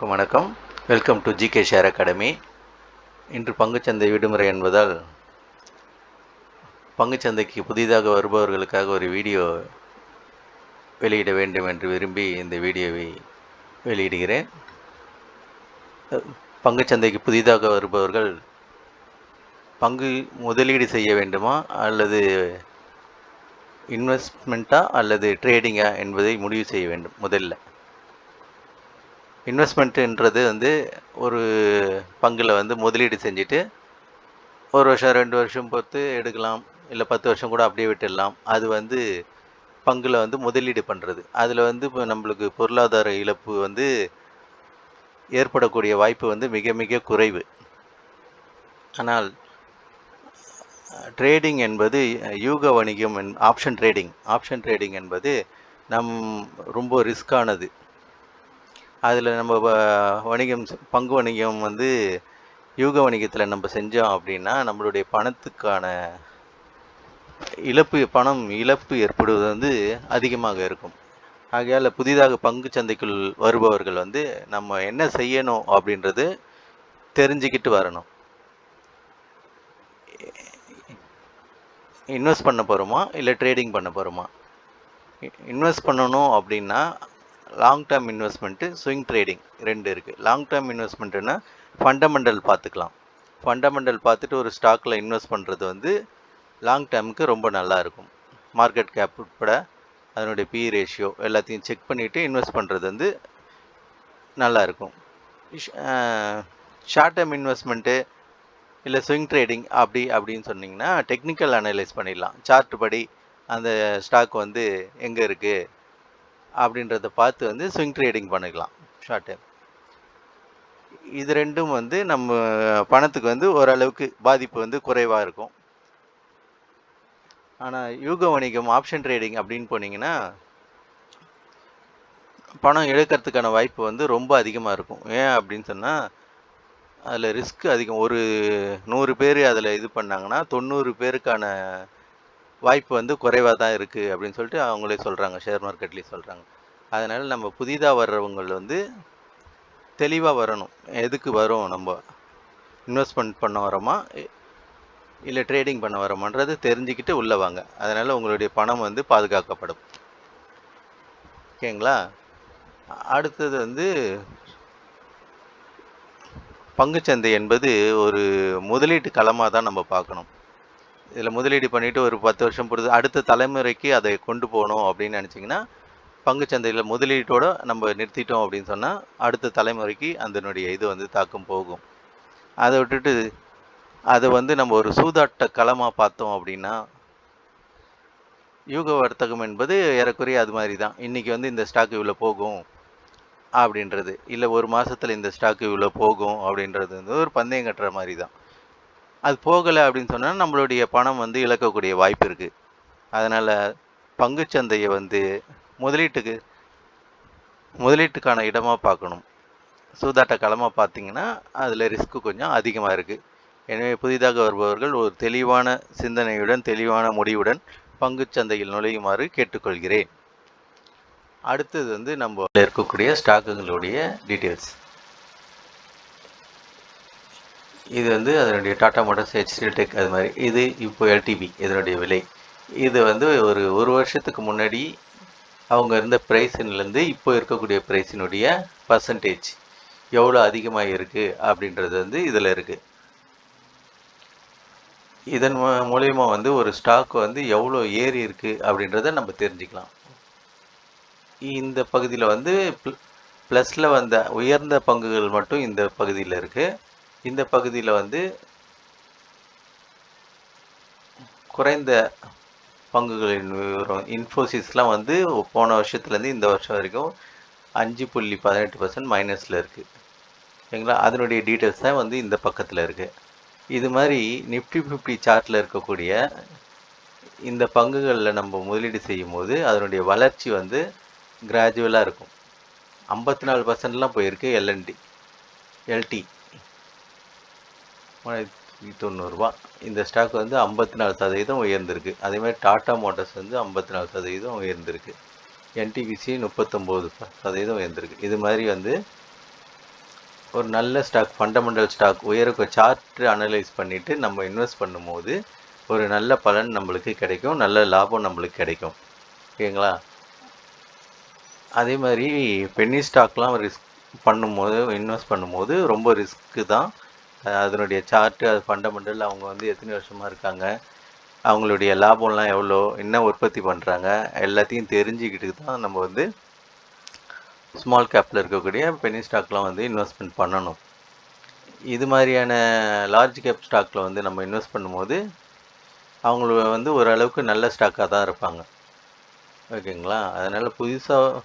அனைவருக்கும் வணக்கம். Welcome to GK share academy. இன்று பங்குச்சந்தை விடுமுறை என்பதால் பங்குச்சந்தைக்கு புதிதாக வருபவர்களுக்காக ஒரு வீடியோ வெளியிட வேண்டும் என்று விரும்பி இந்த வீடியோவை வெளியிடுகிறேன். பங்குச்சந்தைக்கு புதிதாக வருபவர்கள் பங்கு முதலீடு செய்ய வேண்டுமா அல்லது இன்வெஸ்ட்மெண்ட்டா அல்லது ட்ரேடிங்கா என்பதை முடிவு செய்ய வேண்டும். முதல்ல இன்வெஸ்ட்மெண்ட்டுன்றது ஒரு பங்கில் முதலீடு செஞ்சுட்டு 1 வருஷம் 2 வருஷம் பொறுத்து எடுக்கலாம், இல்லை 10 வருஷம் கூட அப்படியே விட்டுடலாம். அது பங்கில் முதலீடு பண்ணுறது. அதில் இப்போ நம்மளுக்கு பொருளாதார இழப்பு ஏற்படக்கூடிய வாய்ப்பு மிக மிக குறைவு. ஆனால் ட்ரேடிங் என்பது யூக வணிகம், ஆப்ஷன் ட்ரேடிங் என்பது ரொம்ப ரிஸ்கானது. அதில் நம்ம பங்கு வணிகம் யூக வணிகத்தில் நம்ம செஞ்சோம் அப்படின்னா நம்மளுடைய பணத்துக்கான பணம் இழப்பு ஏற்படுவது அதிகமாக இருக்கும். ஆகையால் புதிதாக பங்கு சந்தைக்குள் வருபவர்கள் நம்ம என்ன செய்யணும் அப்படின்றது தெரிஞ்சுக்கிட்டு வரணும். இன்வெஸ்ட் பண்ண போகிறோமா இல்லை ட்ரேடிங் பண்ண போகிறோமா? இன்வெஸ்ட் பண்ணணும் அப்படின்னா long term investment, swing trading 2 இருக்குது. லாங் டேர்ம் இன்வெஸ்ட்மெண்ட்டுன்னா ஃபண்டமெண்டல் பார்த்துக்கலாம். ஃபண்டமெண்டல் பார்த்துட்டு ஒரு ஸ்டாக்கில் இன்வெஸ்ட் பண்ணுறது லாங் டேர்முக்கு ரொம்ப நல்லா இருக்கும். மார்க்கெட் கேப் உட்பட அதனுடைய பி ரேஷியோ எல்லாத்தையும் செக் பண்ணிவிட்டு இன்வெஸ்ட் பண்ணுறது நல்லாயிருக்கும். ஷார்ட் டேர்ம் இன்வெஸ்ட்மெண்ட்டு இல்லை ஸ்விங் ட்ரேடிங் அப்படின்னு சொன்னிங்கன்னா டெக்னிக்கல் அனலைஸ் பண்ணிடலாம். சார்ட் படி அந்த ஸ்டாக் எங்கே இருக்குது அப்படின்றத பார்த்து ஸ்விங் ட்ரேடிங் பண்ணிக்கலாம். ஷார்ட் டைம் இது ரெண்டும் நம்ம பணத்துக்கு ஓரளவுக்கு பாதிப்பு குறைவாக இருக்கும். ஆனால் யூக வணிகம் ஆப்ஷன் ட்ரேடிங் அப்படின்னு போனீங்கன்னா பணம் இழக்கிறதுக்கான வாய்ப்பு ரொம்ப அதிகமாக இருக்கும். ஏன் அப்படின்னு சொன்னால் அதில் ரிஸ்க் அதிகம். ஒரு 100 பேர் அதில் இது பண்ணாங்கன்னா 90 பேருக்கான வாய்ப்பு குறைவாக தான் இருக்குது அப்படின்னு சொல்லிட்டு அவங்களே சொல்கிறாங்க, ஷேர் மார்க்கெட்லேயே சொல்கிறாங்க. அதனால் நம்ம புதிதாக வர்றவங்க தெளிவாக வரணும். எதுக்கு வரோம், நம்ம இன்வெஸ்ட்மெண்ட் பண்ண வரோமா இல்லை ட்ரேடிங் பண்ண வரோமான்றது தெரிஞ்சுக்கிட்டு உள்ளே வாங்க. அதனால் உங்களுடைய பணம் பாதுகாக்கப்படும். ஓகேங்களா? அடுத்தது பங்குச்சந்தை என்பது ஒரு முதலீட்டு களமாக தான் நம்ம பார்க்கணும். இதில் முதலீடு பண்ணிவிட்டு ஒரு 10 வருஷம் பொறுத்து அடுத்த தலைமுறைக்கு அதை கொண்டு போகணும் அப்படின்னு நினச்சிங்கன்னா பங்குச்சந்தையில் முதலீட்டோடு நம்ம நிறுத்திட்டோம் அப்படின்னு சொன்னால் அடுத்த தலைமுறைக்கு அதனுடைய இது தாக்கம் போகும். அதை விட்டுட்டு அதை நம்ம ஒரு சூதாட்ட களமாக பார்த்தோம் அப்படின்னா யூக வர்த்தகம் என்பது ஏறக்குறைய அது மாதிரி தான். இன்றைக்கி இந்த ஸ்டாக் இவ்வளோ போகும் அப்படின்றது, இல்லை ஒரு மாதத்தில் இந்த ஸ்டாக்கு இவ்வளோ போகும் அப்படின்றது ஒரு பந்தயம் கட்டுற மாதிரி தான். அது போகலை அப்படின்னு சொன்னால் நம்மளுடைய பணம் இழக்கக்கூடிய வாய்ப்பு இருக்குது. அதனால் பங்குச்சந்தையை முதலீட்டுக்கான இடமாக பார்க்கணும். சூதாட்ட களமாக பார்த்தீங்கன்னா அதில் ரிஸ்க்கு கொஞ்சம் அதிகமாக இருக்குது. எனவே புதிதாக வருபவர்கள் ஒரு தெளிவான சிந்தனையுடன் தெளிவான முடிவுடன் பங்குச்சந்தையில் நுழையுமாறு கேட்டுக்கொள்கிறேன். அடுத்தது நம்ம இருக்கக்கூடிய ஸ்டாக்குகளுடைய டீட்டெயில்ஸ். இது அதனுடைய டாடா மோட்டார்ஸ், ஹெச்டிஎல் டெக் அது மாதிரி. இது இப்போ எல்டிபி இதனுடைய விலை. இது ஒரு வருஷத்துக்கு முன்னாடி அவங்க இருந்த ப்ரைஸின்லேருந்து இப்போ இருக்கக்கூடிய ப்ரைஸினுடைய பர்சன்டேஜ் எவ்வளோ அதிகமாக இருக்குது அப்படின்றது இதில் இருக்குது. இதன் மூலயமா ஒரு ஸ்டாக் எவ்வளோ ஏறி இருக்குது அப்படின்றத நம்ம தெரிஞ்சுக்கலாம். இந்த பகுதியில் ப்ளஸில் வந்த உயர்ந்த பங்குகள் மட்டும் இந்த பகுதியில் இருக்குது. இந்த பகுதியில் குறைந்த பங்குகளின் விவரம். இன்ஃபோசிஸ்லாம் போன வருஷத்துலேருந்து இந்த வருஷம் வரைக்கும் 5.18% மைனஸில் இருக்குது. சரிங்களா? அதனுடைய டீட்டெயில்ஸ் தான் இந்த பக்கத்தில் இருக்குது. இது மாதிரி நிஃப்டி 50 சார்ட்டில் இருக்கக்கூடிய இந்த பங்குகளில் நம்ம முதலீடு செய்யும் போது அதனுடைய வளர்ச்சி கிராஜுவலாக இருக்கும். 54%லாம் போயிருக்கு. எல்டி 90 இந்த ஸ்டாக் 54% உயர்ந்திருக்கு. அதேமாதிரி டாடா மோட்டார்ஸ் 54% உயர்ந்திருக்கு. என்டிபிசி 39% உயர்ந்திருக்கு. இது மாதிரி ஒரு நல்ல stock, fundamental stock chart analyse பண்ணிவிட்டு நம்ம இன்வெஸ்ட் பண்ணும்போது ஒரு நல்ல பலன் நம்மளுக்கு கிடைக்கும், நல்ல லாபம் நம்மளுக்கு கிடைக்கும். ஓகேங்களா? அதே மாதிரி பென்னி ஸ்டாக்லாம் இன்வெஸ்ட் பண்ணும்போது ரொம்ப ரிஸ்க்கு தான். அதனுடைய சார்ட்டு, அது ஃபண்டமெண்டல், அவங்க வந்து எத்தனை வருஷமாக இருக்காங்க, அவங்களுடைய லாபம்லாம் எவ்வளோ, என்ன உற்பத்தி பண்ணுறாங்க, எல்லாத்தையும் தெரிஞ்சுக்கிட்டு தான் நம்ம வந்து ஸ்மால் கேப்பில் இருக்கக்கூடிய பென்னி ஸ்டாக்லாம் வந்து இன்வெஸ்ட்மெண்ட் பண்ணணும். இது மாதிரியான லார்ஜ் கேப் ஸ்டாக்கில் வந்து நம்ம இன்வெஸ்ட் பண்ணும்போது அவங்கள வந்து ஓரளவுக்கு நல்ல ஸ்டாக்காக தான் இருப்பாங்க. ஓகேங்களா? அதனால் புதுசாக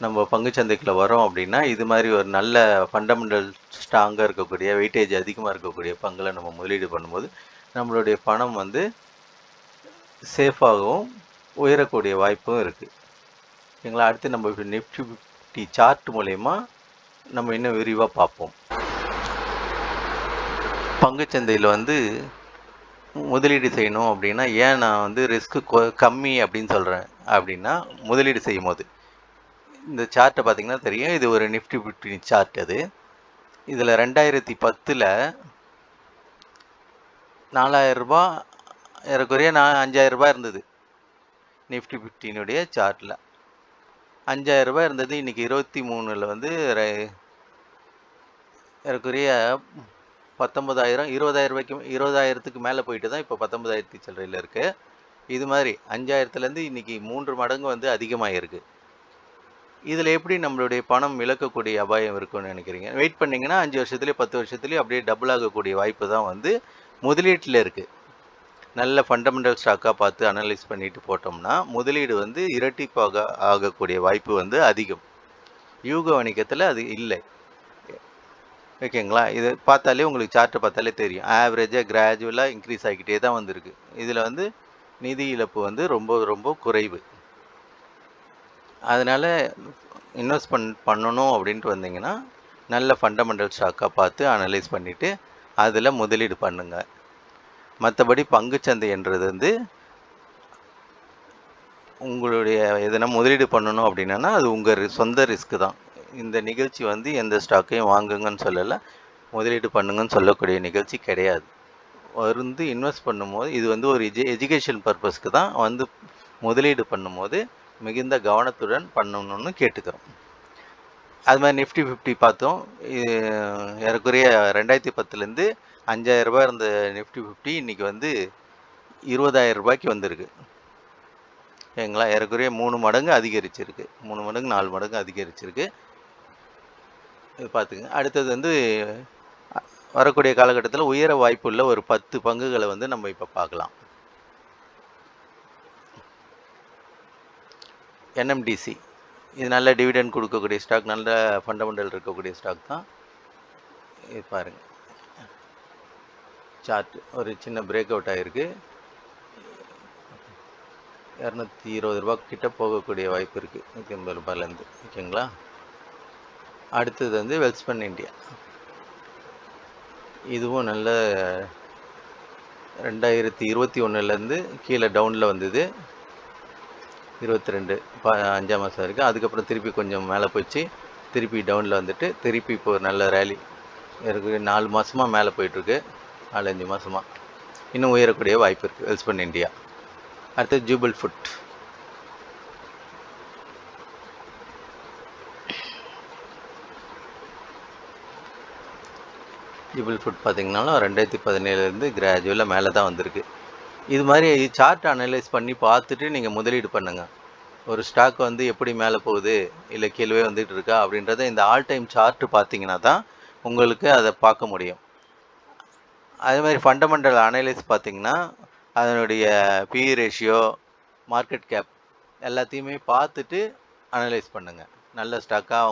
நம்ம பங்குச்சந்தைக்குள்ள வரோம் அப்படின்னா, இது மாதிரி ஒரு நல்ல ஃபண்டமெண்டல் ஸ்ட்ராங்காக இருக்கக்கூடிய, வெயிட்டேஜ் அதிகமாக இருக்கக்கூடிய பங்கில் நம்ம முதலீடு பண்ணும்போது நம்மளுடைய பணம் வந்து சேஃபாகவும் உயரக்கூடிய வாய்ப்பும் இருக்குது. ஓகேங்களா? அடுத்து நம்ம நிஃப்டி 50 சார்ட் மூலயமா நம்ம இன்னும் விரிவாக பார்ப்போம். பங்குச்சந்தையில் வந்து முதலீடு செய்யணும் அப்படின்னா, ஏன் நான் வந்து ரிஸ்க்கு கம்மி அப்படின்னு சொல்கிறேன் அப்படின்னா, முதலீடு செய்யும் போது இந்த சார்ட்டை பார்த்தீங்கன்னா தெரியும், இது ஒரு நிஃப்டி 50 சார்ட். அது இதில் 2010 4,000 ஏறக்குறைய 5,000 இருந்தது. நிஃப்டி 50 சார்ட்டில் 5,000 இருந்தது. இன்றைக்கி 23 வந்து ஏறக்குறைய 19,000 20,000 20,000க்கு மேலே போயிட்டு தான் இப்போ 19,000 சில்லறையில் இருக்குது. இது மாதிரி 5,000லேருந்து இன்றைக்கி 3 மடங்கு வந்து அதிகமாகிருக்கு. இதில் எப்படி நம்மளுடைய பணம் இழக்கக்கூடிய அபாயம் இருக்குன்னு நினைக்கிறீங்க? வெயிட் பண்ணிங்கன்னா 5 வருஷத்துலேயே 10 வருஷத்துலேயே அப்படியே டபுள் ஆகக்கூடிய வாய்ப்பு தான் வந்து முதலீட்டில் இருக்குது. நல்ல ஃபண்டமெண்டல் ஸ்டாக்காக பார்த்து அனலைஸ் பண்ணிட்டு போட்டோம்னா முதலீடு வந்து இரட்டிப்பாக ஆகக்கூடிய வாய்ப்பு வந்து அதிகம். யூக வணிகத்தில் அது இல்லை. ஓகேங்களா? இது பார்த்தாலே உங்களுக்கு சார்ட்டை பார்த்தாலே தெரியும். ஆவரேஜாக கிராஜுவலாக இன்க்ரீஸ் ஆகிக்கிட்டே தான் வந்திருக்கு. இதில் வந்து நிதி இழப்பு வந்து ரொம்ப ரொம்ப குறைவு. அதனால் இன்வெஸ்ட் பண்ணணும் அப்படின்ட்டு வந்தீங்கன்னா நல்ல ஃபண்டமெண்டல் ஸ்டாக்காக பார்த்து அனலைஸ் பண்ணிவிட்டு அதில் முதலீடு பண்ணுங்கள். மற்றபடி பங்குச்சந்தைன்றது வந்து உங்களுடைய எதனா முதலீடு பண்ணணும் அப்படின்னா அது உங்கள் சொந்த ரிஸ்க்கு தான். இந்த நிகழ்ச்சி வந்து எந்த ஸ்டாக்கையும் வாங்குங்கன்னு சொல்லலை, முதலீடு பண்ணுங்கன்னு சொல்லக்கூடிய நிகழ்ச்சி கிடையாது. வந்து இன்வெஸ்ட் பண்ணும்போது இது வந்து ஒரு எஜுகேஷன் பர்பஸ்க்கு தான் வந்து முதலீடு பண்ணும்போது மிகுந்த கவனத்துடன் பண்ணணும்னு கேட்டுக்கிறோம். அது மாதிரி நிஃப்டி 50 பார்த்தோம். ஏறக்குறைய 2010 5,000 இருந்த நிஃப்டி 50 இன்றைக்கி வந்து 20,000 வந்திருக்கு. ஓகேங்களா? ஏறக்குறைய 3 மடங்கு அதிகரிச்சிருக்கு. 3 மடங்கு 4 மடங்கு அதிகரிச்சிருக்கு. இது பார்த்துங்க. அடுத்தது வந்து வரக்கூடிய காலகட்டத்தில் உயர வாய்ப்புள்ள ஒரு 10 பங்குகளை வந்து நம்ம இப்போ பார்க்கலாம். NMDC இது நல்ல டிவிடெண்ட் கொடுக்கக்கூடிய ஸ்டாக், நல்ல ஃபண்டமெண்டல் இருக்கக்கூடிய ஸ்டாக் தான். இது பாருங்கள், சார்ட் ஒரு சின்ன பிரேக் அவுட் ஆகிருக்கு. 220 கிட்ட போகக்கூடிய வாய்ப்பு இருக்குது 180 ஓகேங்களா? அடுத்தது வந்து வெல்ஸ்பன் இந்தியா. இதுவும் நல்ல 2021 கீழே டவுனில் வந்தது. 22 5ஆம் மாதம் வரைக்கும். அதுக்கப்புறம் திருப்பி கொஞ்சம் மேலே போயிடுச்சு, திருப்பி டவுனில் வந்துட்டு திருப்பி இப்போ ஒரு நல்ல ரேலி இருக்குது. 4 மாதமாக மேலே போயிட்டுருக்கு, 4-5 மாதமாக. இன்னும் உயரக்கூடிய வாய்ப்பு இருக்குது வெல்ஸ்பன் இந்தியா. அடுத்தது ஜூபிள் ஃபுட். ஜூபிள் ஃபுட் பார்த்திங்கனாலும் 2017 கிராஜுவலாக மேலே தான் வந்திருக்கு. இது மாதிரி சார்ட் அனலைஸ் பண்ணி பார்த்துட்டு நீங்கள் முதலீடு பண்ணுங்கள். ஒரு ஸ்டாக் வந்து எப்படி மேலே போகுது இல்லை கீழே வந்துட்டு இருக்கா அப்படின்றத இந்த ஆல் டைம் சார்ட்டு பார்த்தீங்கன்னா தான் உங்களுக்கு அதை பார்க்க முடியும். அதே மாதிரி ஃபண்டமெண்டல் அனலைஸ் பார்த்தீங்கன்னா அதனுடைய PE ரேஷியோ, மார்க்கெட் கேப் எல்லாத்தையுமே பார்த்துட்டு அனலைஸ் பண்ணுங்கள். நல்ல ஸ்டாக்காக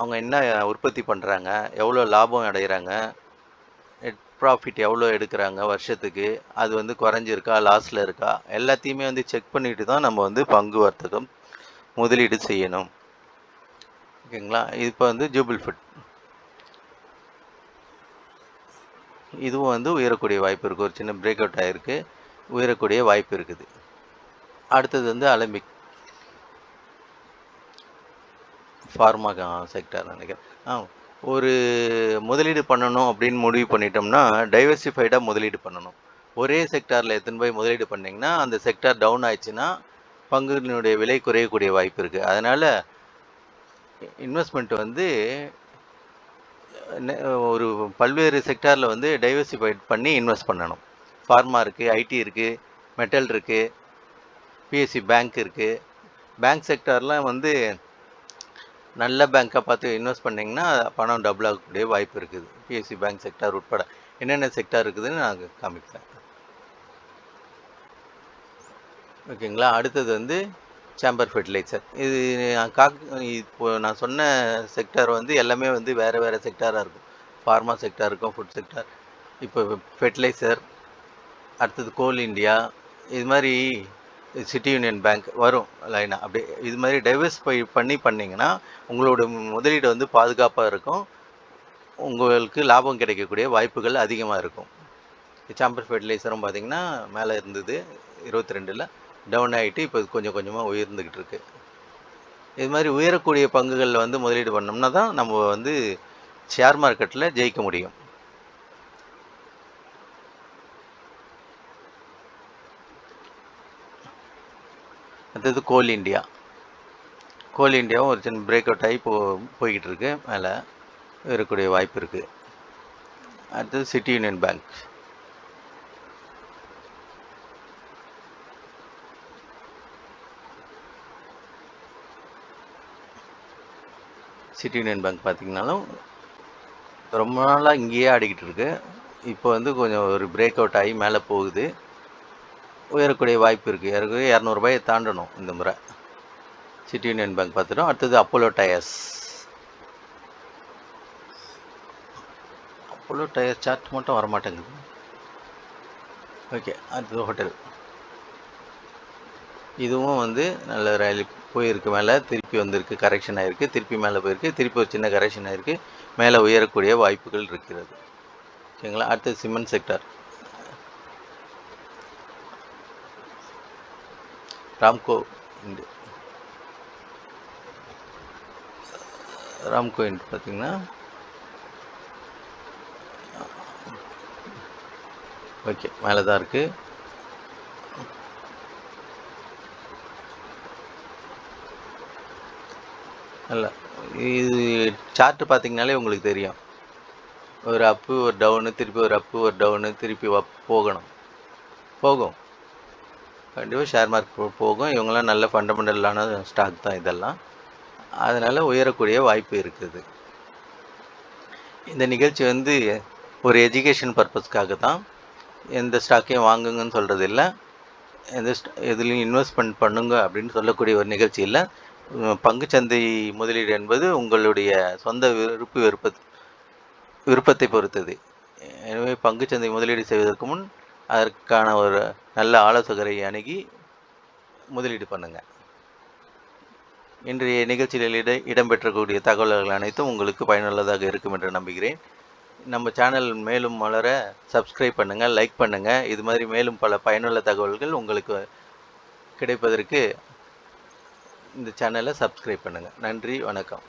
அவங்க என்ன உற்பத்தி பண்ணுறாங்க, எவ்வளோ லாபம் அடைகிறாங்க, நெட் ப்ராஃபிட் எவ்வளோ எடுக்கிறாங்க வருஷத்துக்கு, அது வந்து குறைஞ்சிருக்கா லாஸில் இருக்கா, எல்லாத்தையுமே வந்து செக் பண்ணிட்டு தான் நம்ம வந்து பங்கு வர்த்தகம் முதலீடு செய்யணும். ஓகேங்களா? இப்போ வந்து ஜூபிள் ஃபுட் இதுவும் வந்து உயரக்கூடிய வாய்ப்பு இருக்குது. ஒரு சின்ன பிரேக் அவுட் ஆகிருக்கு, உயரக்கூடிய வாய்ப்பு இருக்குது. அடுத்தது வந்து அலம்பிக். ஃபார்மா செக்டார் நினைக்கிறேன். ஒரு முதலீடு பண்ணணும் அப்படின்னு முடிவு பண்ணிட்டோம்னா, டைவர்சிஃபைடாக முதலீடு பண்ணணும். ஒரே செக்டாரில் எத்தனை போய் முதலீடு பண்ணிங்கன்னா, அந்த செக்டார் டவுன் ஆயிடுச்சுன்னா, பங்குகளுடைய விலை குறையக்கூடிய வாய்ப்பு இருக்குது. அதனால் இன்வெஸ்ட்மெண்ட் வந்து ஒரு பல்வேறு செக்டாரில் வந்து டைவர்சிஃபைட் பண்ணி இன்வெஸ்ட் பண்ணணும். ஃபார்மா இருக்குது, ஐடி இருக்குது, மெட்டல் இருக்குது, பிஎஸ்சி பேங்க் இருக்குது. பேங்க் செக்டார்லாம் வந்து நல்ல பேங்க்காக பார்த்து இன்வெஸ்ட் பண்ணிங்கன்னா பணம் டபுள் ஆகக்கூடிய வாய்ப்பு இருக்குது. பிஎஸ்சி பேங்க் செக்டார் உட்பட என்னென்ன செக்டார் இருக்குதுன்னு நான் காமிக்கிறேன். ஓகேங்களா. அடுத்தது வந்து சேம்பர் ஃபெர்டிலைசர். இது இப்போ நான் சொன்ன செக்டார் வந்து எல்லாமே வந்து வேறு வேறு செக்டாராக இருக்கும். ஃபார்மா செக்டார் இருக்கும், ஃபுட் செக்டார், இப்போ ஃபெர்டிலைசர், அடுத்தது கோல் இண்டியா, இது மாதிரி சிட்டி யூனியன் பேங்க் வரும் லைனாக. அப்படியே இது மாதிரி டைவர்சிஃபை பண்ணிங்கன்னா உங்களோட முதலீடு வந்து பாதுகாப்பாக இருக்கும், உங்களுக்கு லாபம் கிடைக்கக்கூடிய வாய்ப்புகள் அதிகமாக இருக்கும். சாம்பர் ஃபெர்டிலைசரும் பார்த்திங்கன்னா மேலே இருந்தது 22ல் டவுன் ஆகிட்டு இப்போ கொஞ்சம் கொஞ்சமாக உயர்ந்துக்கிட்டு இருக்கு. இது மாதிரி உயரக்கூடிய பங்குகளில் வந்து முதலீடு பண்ணோம்னா தான் நம்ம வந்து ஷேர் மார்க்கெட்டில் ஜெயிக்க முடியும். அடுத்தது கோல் இண்டியா. கோல் இண்டியாவும் ஒரு சின்ன பிரேக் அவுட் ஆகி போய்கிட்டு இருக்கு, மேலே இருக்கக்கூடிய வாய்ப்பு இருக்குது. அடுத்தது City Union Bank. City Union Bank பார்த்திங்கனாலும் ரொம்ப நாளாக இங்கேயே ஆடிக்கிட்டு இருக்கு. இப்போ வந்து கொஞ்சம் ஒரு பிரேக் அவுட் ஆகி மேலே போகுது, உயரக்கூடிய வாய்ப்பு இருக்குது. ஏற்கனவே 200 ரூபாயை தாண்டணும் இந்த முறை. சிட்டி யூனியன் பேங்க் பார்த்துட்டோம். அடுத்தது Apollo tyres. Apollo tyre chart மட்டும் வரமாட்டேங்குது. ஓகே, அடுத்தது ஹோட்டல். இதுவும் வந்து நல்ல ரேலி போயிருக்கு, மேலே திருப்பி வந்திருக்கு, கரெக்ஷன் ஆகிருக்கு, திருப்பி மேலே போயிருக்கு, திருப்பி ஒரு சின்ன கரெக்ஷன் ஆகிருக்கு, மேலே உயரக்கூடிய வாய்ப்புகள் இருக்கிறது. ஓகேங்களா. அடுத்தது சிமெண்ட் செக்டார். ராம்கோ பார்த்திங்கன்னா ஓகே, மேலே தான் இருக்குது. இல்லை, இது சார்ட்டு பார்த்திங்கனாலே உங்களுக்கு தெரியும். ஒரு அப்பு, ஒரு டவுனு, திருப்பி ஒரு அப்பு, ஒரு டவுனு, திருப்பி போகும். கண்டிப்பாக ஷேர் மார்க்கெட் போகும். இவங்கெல்லாம் நல்ல ஃபண்டமெண்டலான ஸ்டாக் தான் இதெல்லாம், அதனால் உயரக்கூடிய வாய்ப்பு இருக்குது. இந்த நிகழ்ச்சி வந்து ஒரு எஜுகேஷன் பர்பஸ்க்காக தான். எந்த ஸ்டாக்கையும் வாங்குங்கன்னு சொல்கிறது இல்லை, எந்த எதுலேயும் இன்வெஸ்ட்மெண்ட் பண்ணுங்க அப்படின்னு சொல்லக்கூடிய ஒரு நிகழ்ச்சி இல்லை. பங்குச்சந்தை முதலீடு என்பது உங்களுடைய சொந்த விருப்பத்தை பொறுத்தது. எனவே பங்குச்சந்தை முதலீடு செய்வதற்கு முன் அதற்கான ஒரு நல்ல ஆலோசகரை அணுகி முதலீடு பண்ணுங்க. இன்றைய நிகழ்ச்சிகளில் இடம்பெற்றக்கூடிய தகவல்கள் அனைத்தும் உங்களுக்கு பயனுள்ளதாக இருக்கும் என்று நம்புகிறேன். நம்ம சேனல் மேலும் வளர சப்ஸ்கிரைப் பண்ணுங்கள், லைக் பண்ணுங்கள். இது மாதிரி மேலும் பல பயனுள்ள தகவல்கள் உங்களுக்கு கிடைப்பதற்கு இந்த சேனலை சப்ஸ்கிரைப் பண்ணுங்கள். நன்றி, வணக்கம்.